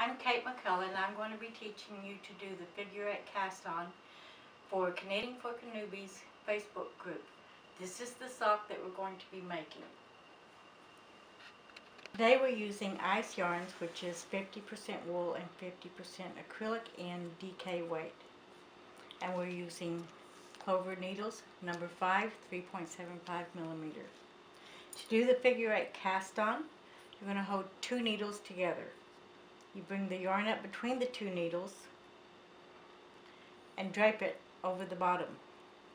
I'm Kate McCullough, and I'm going to be teaching you to do the figure eight cast on for Knitting for Newbies Facebook group. This is the sock that we're going to be making. Today we're using ice yarns, which is 50% wool and 50% acrylic in DK weight. And we're using clover needles, number 5, 3.75 millimeter. To do the figure eight cast on, you're going to hold 2 needles together. You bring the yarn up between the 2 needles and drape it over the bottom.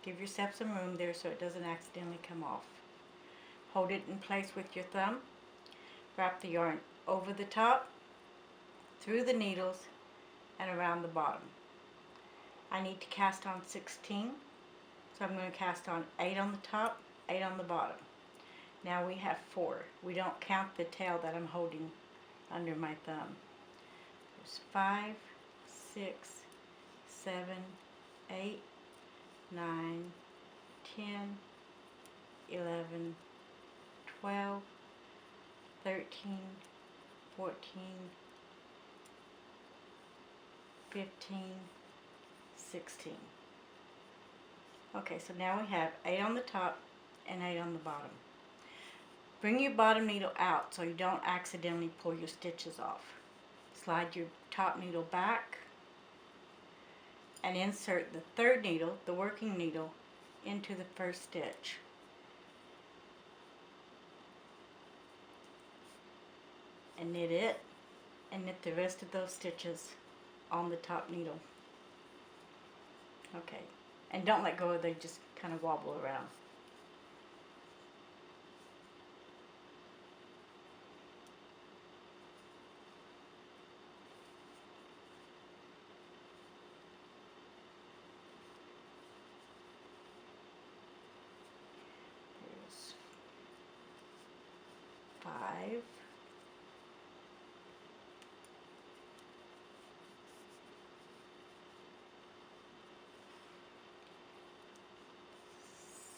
Give yourself some room there so it doesn't accidentally come off. Hold it in place with your thumb. Wrap the yarn over the top, through the needles, and around the bottom. I need to cast on 16, so I'm going to cast on 8 on the top, 8 on the bottom. Now we have 4. We don't count the tail that I'm holding under my thumb. There's 5, 6, 7, 8, 9, 10, 11, 12, 13, 14, 15, 16. Okay, so now we have 8 on the top and 8 on the bottom. Bring your bottom needle out so you don't accidentally pull your stitches off. Slide your top needle back and insert the third needle, the working needle, into the first stitch. And knit it, and knit the rest of those stitches on the top needle. Okay, and don't let go, they just kind of wobble around. There's 5.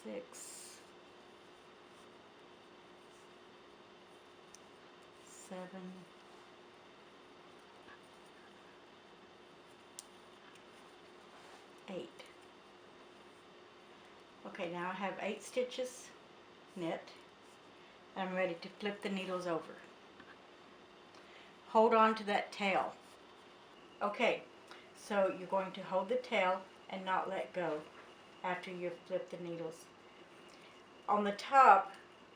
6, 7, 8. Okay, now I have 8 stitches knit, and I'm ready to flip the needles over. Hold on to that tail. Okay, so you're going to hold the tail and not let go after you've flipped the needles. On the top,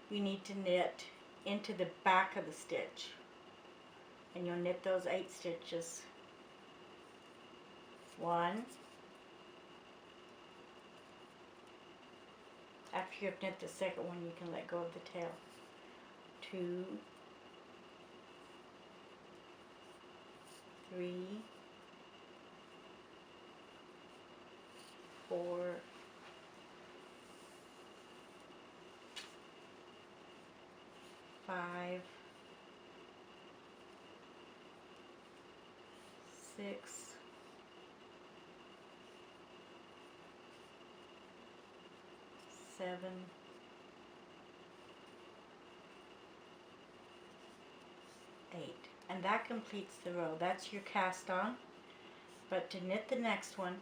you need to knit into the back of the stitch, and you'll knit those 8 stitches. 1. After you've knit the second one, you can let go of the tail. 2, 3, 4, 5, 6, 7, 8. And that completes the row. That's your cast on. But to knit the next one,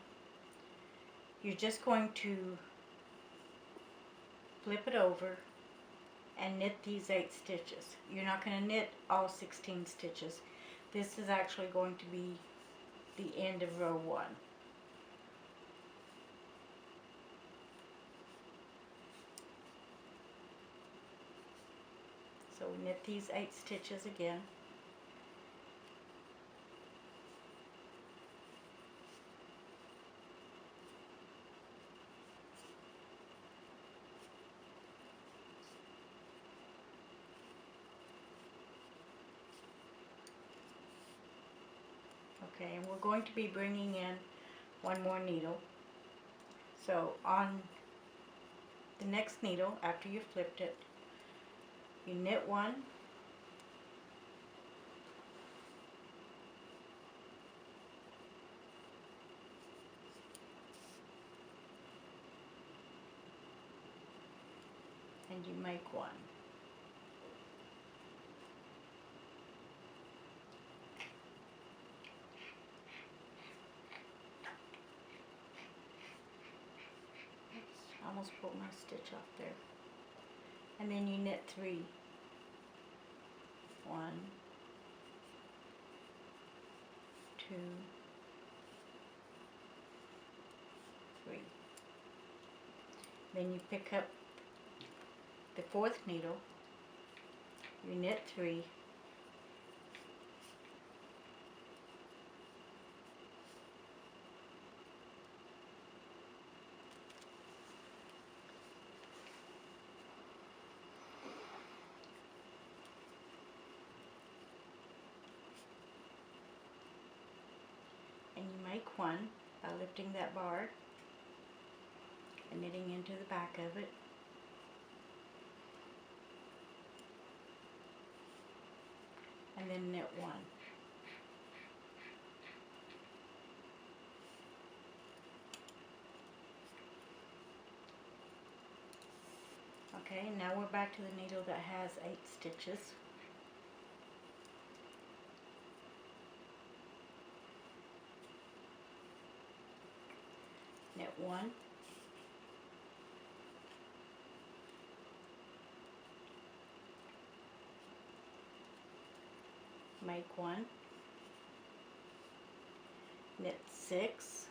you're just going to flip it over and knit these 8 stitches. You're not going to knit all 16 stitches. This is actually going to be the end of row 1. So we knit these 8 stitches again. Okay, and we're going to be bringing in one more needle. So on the next needle, after you've flipped it, you knit 1, and you make 1. almost pulled my stitch off there. And then you knit 3. 1, 2, 3. Then you pick up the 4th needle, you knit 3, and you make 1 by lifting that bar and knitting into the back of it. And then knit 1. Okay, now we're back to the needle that has 8 stitches. Knit 1. Make 1. Knit 6.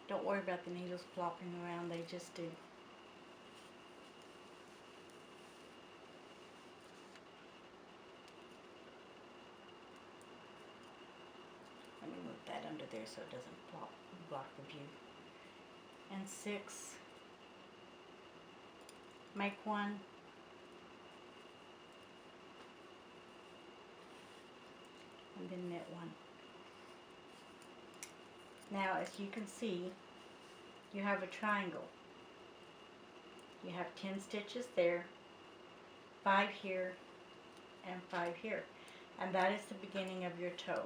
Don't worry about the needles flopping around, they just do. Let me move that under there so it doesn't flop, block the view. And 6. Make 1. And then knit 1. Now, as you can see, you have a triangle. You have 10 stitches there, 5 here, and 5 here. And that is the beginning of your toe.